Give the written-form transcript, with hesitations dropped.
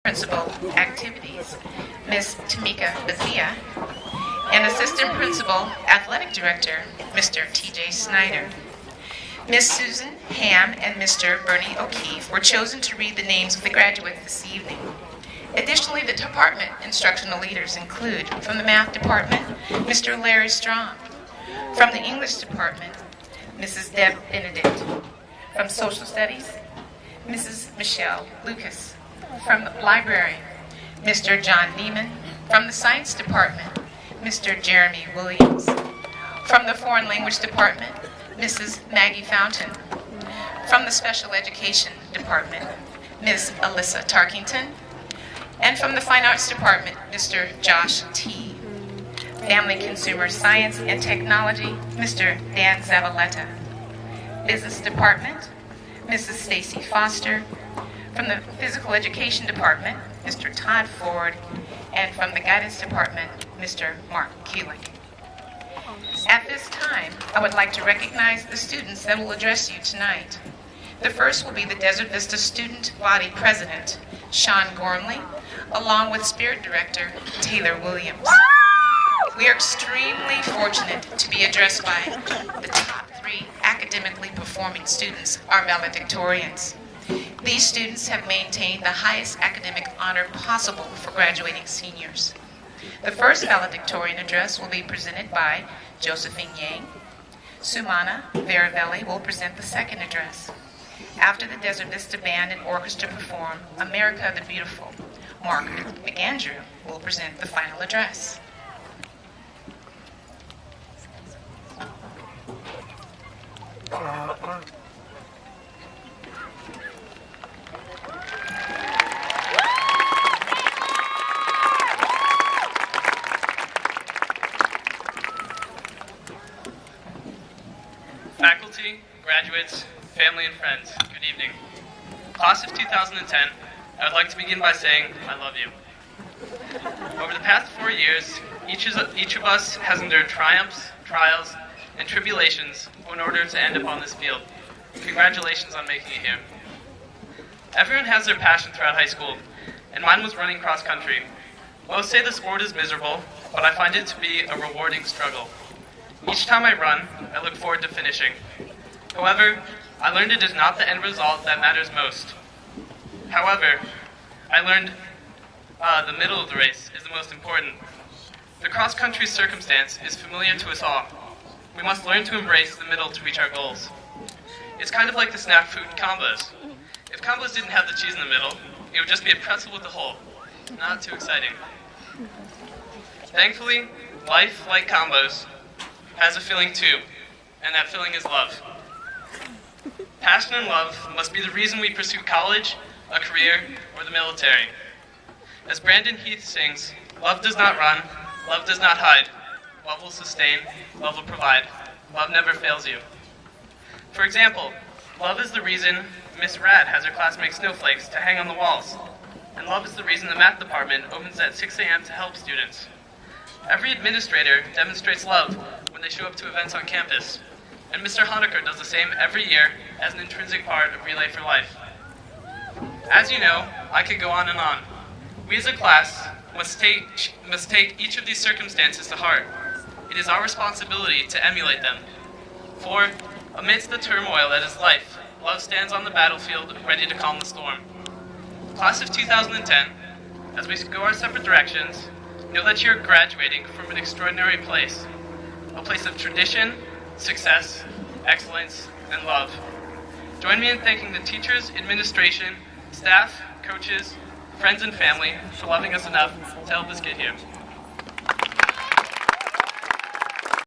Principal Activities, Ms. Tamika Bethia, and Assistant Principal Athletic Director, Mr. T.J. Snyder. Ms. Susan Ham and Mr. Bernie O'Keefe were chosen to read the names of the graduates this evening. Additionally, the department instructional leaders include, from the Math Department, Mr. Larry Strong. From the English Department, Mrs. Deb Benedict. From Social Studies, Mrs. Michelle Lucas. From the Library, Mr. John Neiman. From the Science Department, Mr. Jeremy Williams. From the Foreign Language Department, Mrs. Maggie Fountain. From the Special Education Department, Ms. Alyssa Tarkington. And from the Fine Arts Department, Mr. Josh T. Family Consumer Science and Technology, Mr. Dan Zavaleta. Business Department, Mrs. Stacy Foster. From the Physical Education Department, Mr. Todd Ford. And from the Guidance Department, Mr. Mark Keeling. At this time, I would like to recognize the students that will address you tonight. The first will be the Desert Vista Student Body President, Sean Gormley, along with Spirit Director, Taylor Williams. We are extremely fortunate to be addressed by the top 3 academically performing students, our valedictorians. These students have maintained the highest academic honor possible for graduating seniors. The first valedictorian address will be presented by Josephine Yang. Sumana Veravelli will present the second address. After the Desert Vista Band and Orchestra perform America the Beautiful, Mark McAndrew will present the final address. Faculty, graduates, family, and friends, good evening. Class of 2010, I would like to begin by saying I love you. Over the past 4 years, each of us has endured triumphs, trials, and tribulations in order to end up on this field. Congratulations on making it here. Everyone has their passion throughout high school, and mine was running cross country. Most say the sport is miserable, but I find it to be a rewarding struggle. Each time I run, I look forward to finishing. However, I learned it is not the end result that matters most. However, I learned the middle of the race is the most important. The cross-country circumstance is familiar to us all. We must learn to embrace the middle to reach our goals. It's kind of like the snack food combos. If combos didn't have the cheese in the middle, it would just be a pretzel with a hole. Not too exciting. Thankfully, life, like combos, has a feeling too, and that feeling is love. Passion and love must be the reason we pursue college, a career, or the military. As Brandon Heath sings, love does not run, love does not hide. Love will sustain, love will provide. Love never fails you. For example, love is the reason Miss Rad has her classmate snowflakes to hang on the walls. And love is the reason the math department opens at 6 a.m. to help students. Every administrator demonstrates love when they show up to events on campus. And Mr. Honecker does the same every year as an intrinsic part of Relay for Life. As you know, I could go on and on. We as a class must take each of these circumstances to heart. It is our responsibility to emulate them. For, amidst the turmoil that is life, love stands on the battlefield ready to calm the storm. Class of 2010, as we go our separate directions, know that you're graduating from an extraordinary place. A place of tradition, success, excellence, and love. Join me in thanking the teachers, administration, staff, coaches, friends, and family for loving us enough to help us get here.